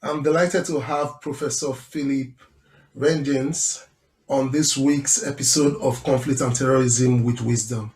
I'm delighted to have Professor Filip Reyntjens on this week's episode of Conflict and Terrorism with Wisdom.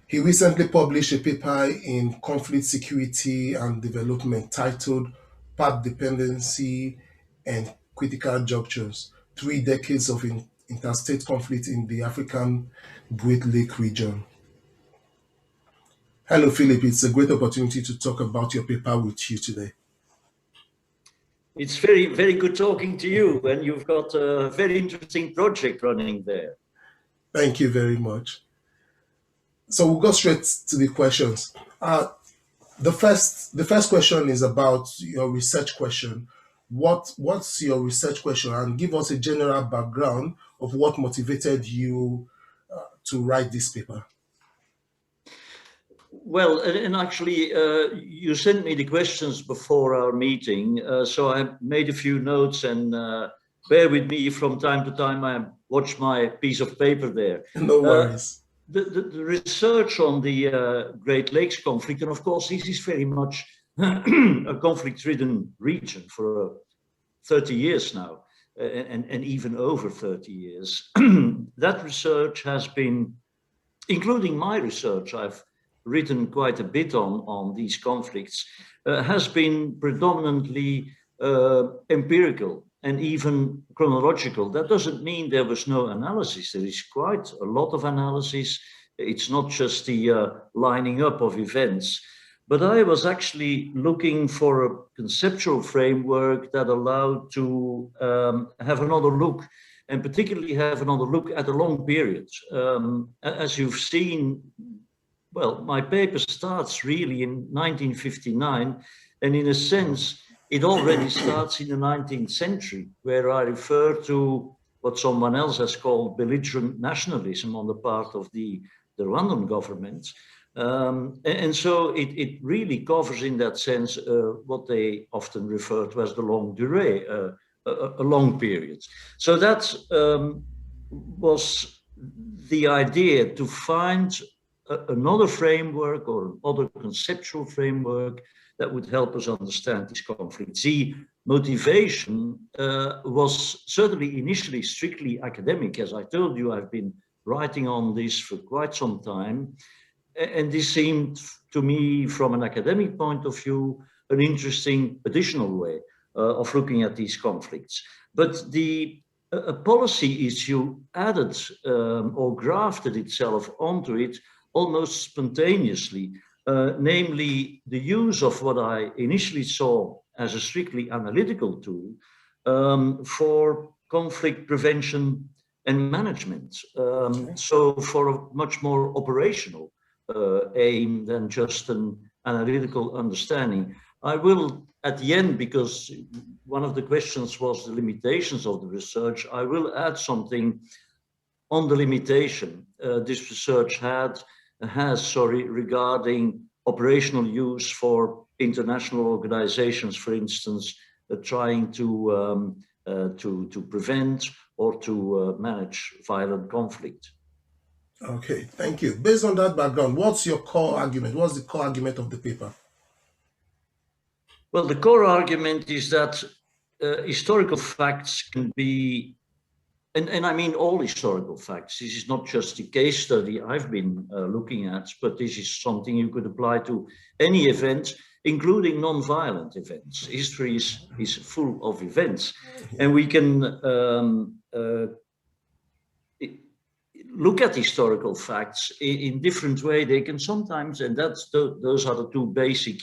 He recently published a paper in Conflict Security and Development titled Path Dependency and Critical Junctures, 3 Decades of Interstate Conflict in the African Great Lake Region. Hello, Philip. It's a great opportunity to talk about your paper with you today. It's very, very good talking to you, and you've got a very interesting project running there. Thank you very much. So we'll go straight to the questions. The first question is about your research question. What's your research question? And give us a general background of what motivated you to write this paper. Well, and actually, you sent me the questions before our meeting, so I made a few notes, and bear with me from time to time. I watch my piece of paper there. No worries. The research on the Great Lakes conflict, and of course, this is very much a conflict-ridden region for 30 years now, and even over 30 years. That research has been, including my research, I've written quite a bit on these conflicts, has been predominantly empirical and even chronological. That doesn't mean there was no analysis. There is quite a lot of analysis. It's not just the lining up of events, but I was actually looking for a conceptual framework that allowed to have another look, and particularly have another look at a long period. As you've seen, well, my paper starts really in 1959, and in a sense, it already starts in the 19th century, where I refer to what someone else has called belligerent nationalism on the part of the Rwandan government. And so it really covers, in that sense, what they often refer to as the longue durée, a long period. So that was the idea, to find another framework or other conceptual framework that would help us understand these conflicts. The motivation was certainly initially strictly academic. As I told you, I've been writing on this for quite some time, and this seemed to me, from an academic point of view, an interesting additional way of looking at these conflicts. But a policy issue added or grafted itself onto it almost spontaneously, namely the use of what I initially saw as a strictly analytical tool for conflict prevention and management. So for a much more operational aim than just an analytical understanding. I will, at the end, because one of the questions was the limitations of the research, I will add something on the limitation this research has regarding operational use for international organizations, for instance, trying to prevent or to manage violent conflict. Okay, thank you. Based on that background, what's your core argument? What's the core argument of the paper? Well, the core argument is that historical facts can be, and I mean all historical facts. This is not just the case study I've been looking at, but this is something you could apply to any event, including non-violent events. History is full of events, and we can look at historical facts in different way. They can sometimes, and those are the two basic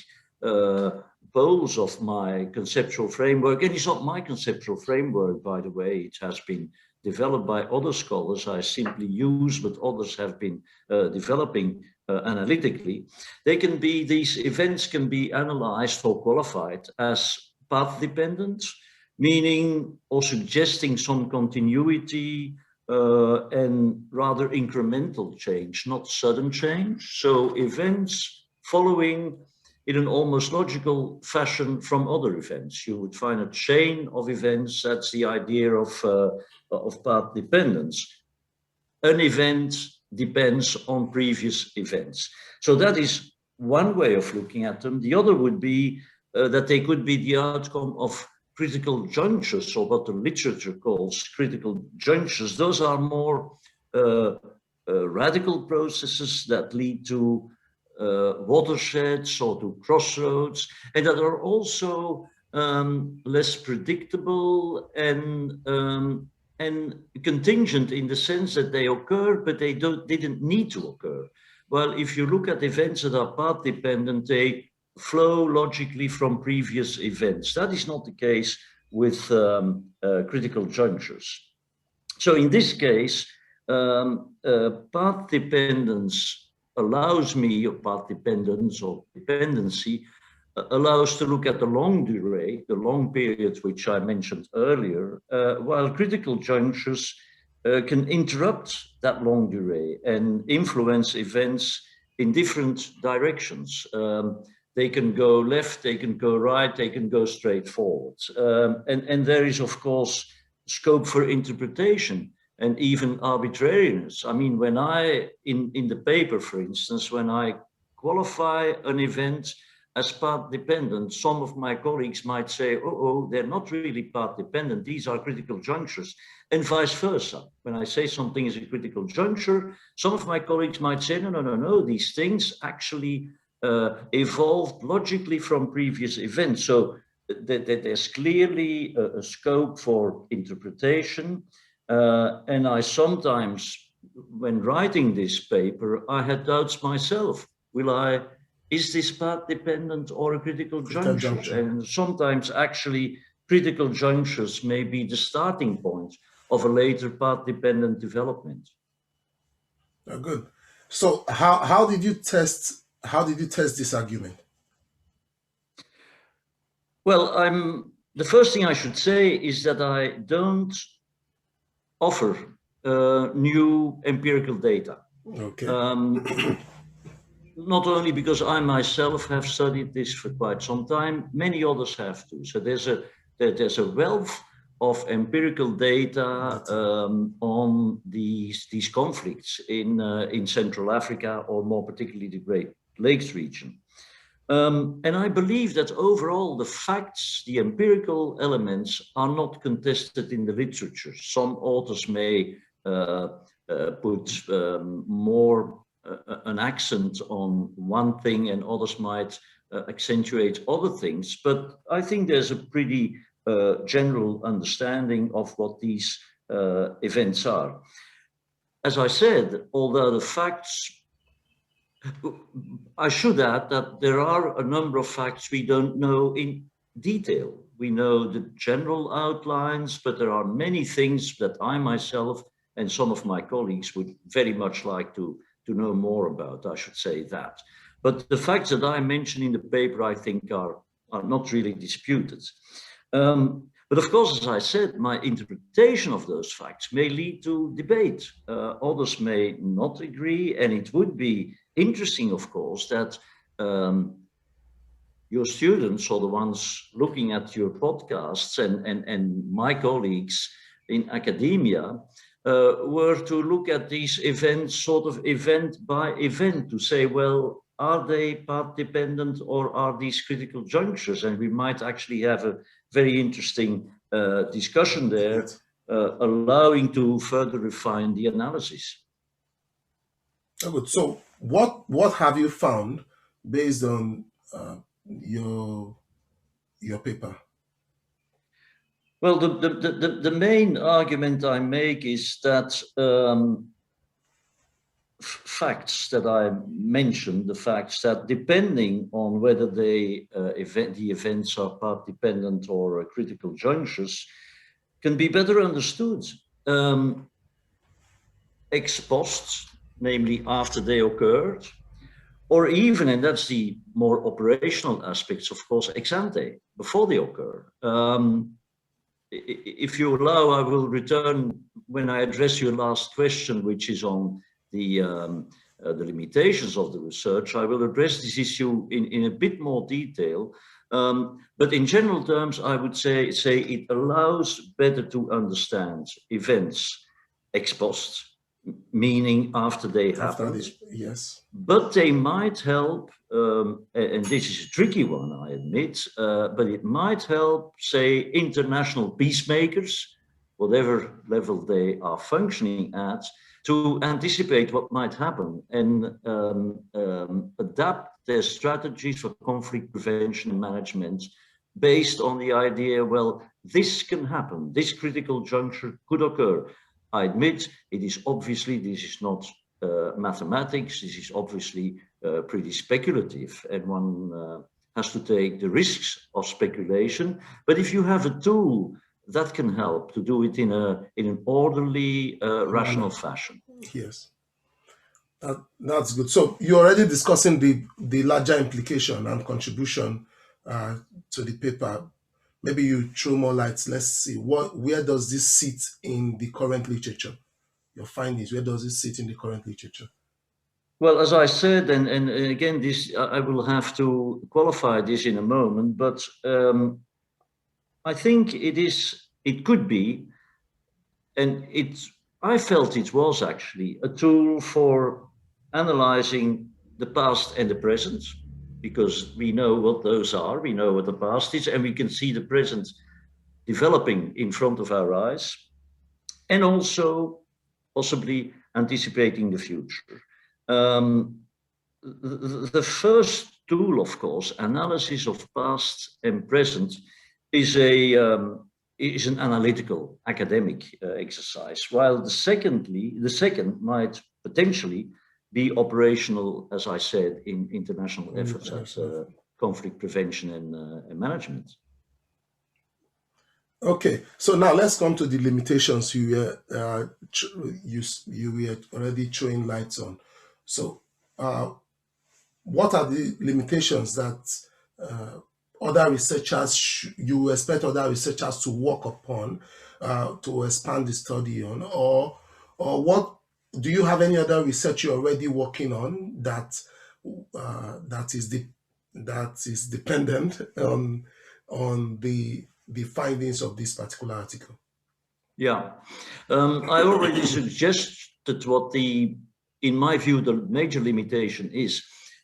poles of my conceptual framework. And it's not my conceptual framework, by the way. It has been developed by other scholars. I simply use what others have been developing analytically. These events can be analyzed or qualified as path dependent, meaning or suggesting some continuity and rather incremental change, not sudden change. So events following in an almost logical fashion from other events. You would find a chain of events. That's the idea of path dependence. An event depends on previous events. So that is one way of looking at them. The other would be that they could be the outcome of critical junctures, or what the literature calls critical junctures. Those are more radical processes that lead to watersheds or to crossroads, and that are also less predictable and contingent in the sense that they occur, but they didn't need to occur. Well, if you look at events that are path dependent, they flow logically from previous events. That is not the case with critical junctures. So in this case, path dependence allows me, or path dependence or dependency, allows to look at the longue durée, the long periods which I mentioned earlier, while critical junctures can interrupt that longue durée and influence events in different directions. They can go left, they can go right, they can go straight forward. And there is, of course, scope for interpretation and even arbitrariness. I mean, when in the paper, for instance, when I qualify an event as path dependent, some of my colleagues might say, oh, they're not really path dependent, these are critical junctures, and vice versa. When I say something is a critical juncture, some of my colleagues might say, no, these things actually evolved logically from previous events. So there's clearly a scope for interpretation. And I sometimes, when writing this paper, I had doubts myself. Is this path dependent or a critical juncture? And sometimes actually critical junctures may be the starting point of a later path dependent development. Oh, good. So how did you test this argument? Well, the first thing I should say is that I don't offer new empirical data. Okay. Not only because I myself have studied this for quite some time, many others have too. So there's a wealth of empirical data on these conflicts in Central Africa, or more particularly the Great Lakes region. And I believe that overall the facts, the empirical elements, are not contested in the literature. Some authors may put more an accent on one thing, and others might accentuate other things. But I think there's a pretty general understanding of what these events are. As I said, although the facts, I should add that there are a number of facts we don't know in detail. We know the general outlines, but there are many things that I myself and some of my colleagues would very much like to know more about, I should say that. But the facts that I mentioned in the paper, I think, are not really disputed. But of course, as I said, my interpretation of those facts may lead to debate. Others may not agree, and it would be interesting, of course, that your students, or the ones looking at your podcasts, and my colleagues in academia, were to look at these events sort of event by event, to say, well, are they path dependent or are these critical junctures? And we might actually have a very interesting discussion there, allowing to further refine the analysis. Oh, good. So what have you found based on your paper? Well, the main argument I make is that facts that I mentioned, the facts that depending on whether the events are path dependent or critical junctures, can be better understood ex post, namely after they occurred, or even, and that's the more operational aspects, of course, ex ante, before they occur. If you allow, I will return when I address your last question, which is on the limitations of the research. I will address this issue in a bit more detail. But in general terms, I would say it allows better to understand events ex post, meaning after they happen. Yes. But they might help, and this is a tricky one, I admit, but it might help, say, international peacemakers, whatever level they are functioning at, to anticipate what might happen and adapt their strategies for conflict prevention and management based on the idea, well, this can happen, this critical juncture could occur. I admit it is obviously, this is not mathematics, this is obviously pretty speculative, and one has to take the risks of speculation. But if you have a tool that can help to do it in an orderly, rational fashion. Yes, that's good. So you're already discussing the larger implication and contribution to the paper. Maybe you throw more light. Let's see, where does this sit in the current literature? Your findings, where does it sit in the current literature? Well, as I said, and again, this I will have to qualify this in a moment, but I think it could be, and I felt it was actually a tool for analyzing the past and the present, because we know what those are, we know what the past is, and we can see the present developing in front of our eyes, and also possibly anticipating the future. The first tool, of course, analysis of past and present, is an analytical academic exercise, while the second might potentially be operational, as I said, in international efforts at conflict prevention and management. Okay, so now let's come to the limitations you were already throwing lights on. So, what are the limitations that other researchers you expect other researchers to work upon to expand the study on, or what do you have any other research you're already working on that is dependent on the findings of this particular article? Yeah, I already suggested what in my view, the major limitation is.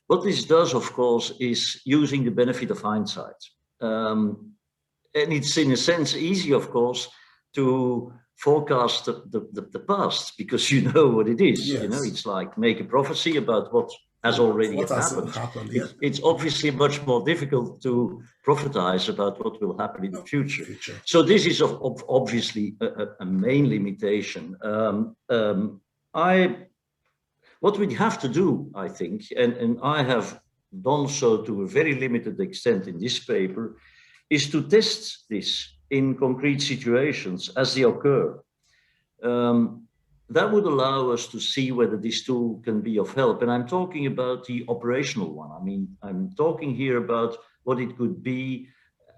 What this does, of course, is using the benefit of hindsight. And it's in a sense easy, of course, to forecast the past, because you know what it is. Yes. You know, it's like make a prophecy about what has already happened. Yeah. It's obviously much more difficult to prophesize about what will happen in the future. So this is obviously a main limitation. What we have to do, I think, and I have done so to a very limited extent in this paper, is to test this in concrete situations as they occur. That would allow us to see whether this tool can be of help. And I'm talking about the operational one. I mean, I'm talking here about what it could be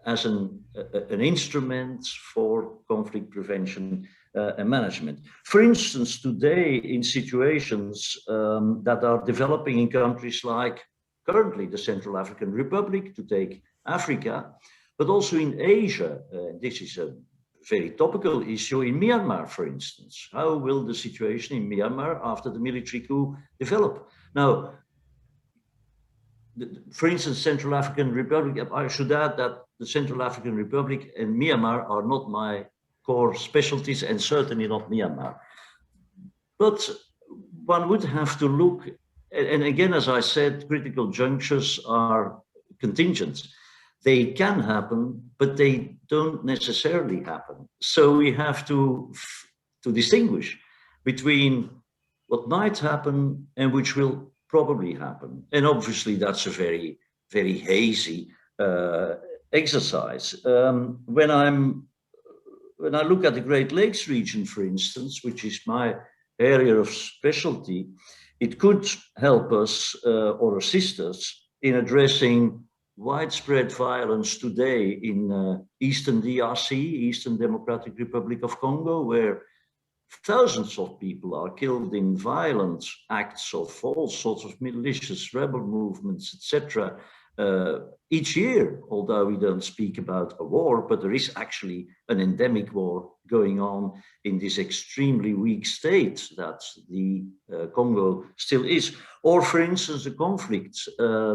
as an instrument for conflict prevention and management. For instance, today in situations that are developing in countries like currently the Central African Republic, to take Africa, but also in Asia. This is a very topical issue in Myanmar, for instance. How will the situation in Myanmar after the military coup develop? Now, for instance, Central African Republic, I should add that the Central African Republic and Myanmar are not my core specialties, and certainly not Myanmar. But one would have to look, and again, as I said, critical junctures are contingent. They can happen, but they don't necessarily happen. So we have to distinguish between what might happen and which will probably happen. And obviously that's a very, very hazy exercise. When I look at the Great Lakes region, for instance, which is my area of specialty, it could help us or assist us in addressing widespread violence today in Eastern DRC, Eastern Democratic Republic of Congo, where thousands of people are killed in violent acts of all sorts of malicious rebel movements, etc. each year, although we don't speak about a war, but there is actually an endemic war going on in this extremely weak state that the Congo still is. Or, for instance, the conflict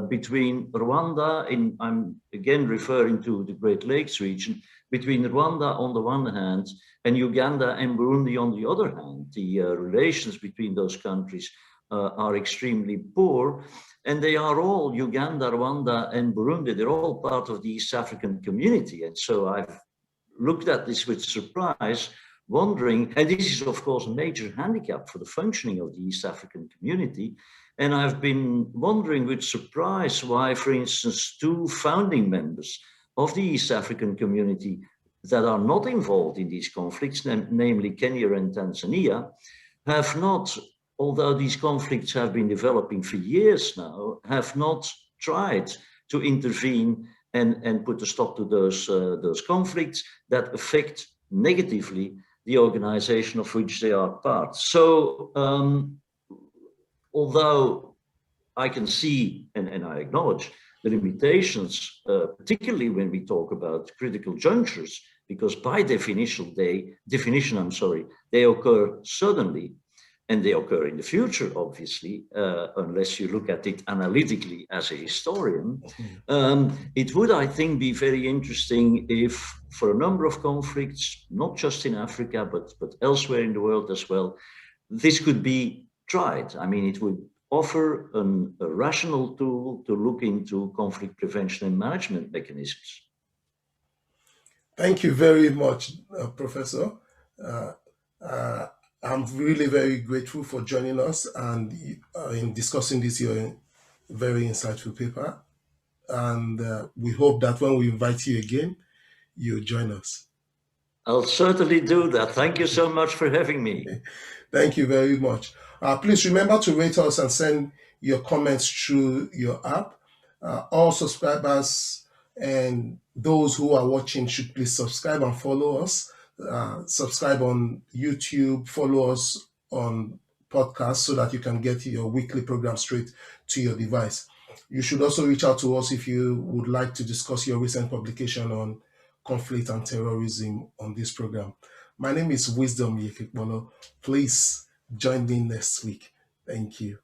between Rwanda, I'm again referring to the Great Lakes region, between Rwanda on the one hand and Uganda and Burundi on the other hand. The relations between those countries are extremely poor. And they are all, Uganda, Rwanda, and Burundi, they're all part of the East African community. And so I've looked at this with surprise, wondering, and this is, of course, a major handicap for the functioning of the East African community. And I've been wondering with surprise why, for instance, two founding members of the East African community that are not involved in these conflicts, namely Kenya and Tanzania, have not, although these conflicts have been developing for years now, have not tried to intervene and put a stop to those conflicts that affect negatively the organization of which they are part. So, although I can see and I acknowledge the limitations, particularly when we talk about critical junctures, because by definition, they occur suddenly. And they occur in the future, obviously, unless you look at it analytically as a historian. It would, I think, be very interesting if, for a number of conflicts, not just in Africa, but elsewhere in the world as well, this could be tried. I mean, it would offer a rational tool to look into conflict prevention and management mechanisms. Thank you very much, Professor. I'm really very grateful for joining us and in discussing this your very insightful paper. And we hope that when we invite you again, you'll join us. I'll certainly do that. Thank you so much for having me. Thank you very much. Please remember to rate us and send your comments through your app. All subscribers and those who are watching should please subscribe and follow us. Subscribe on YouTube, follow us on podcasts so that you can get your weekly program straight to your device. You should also reach out to us if you would like to discuss your recent publication on conflict and terrorism on this program. My name is Wisdom Yekekbolo. Please join me next week. Thank you.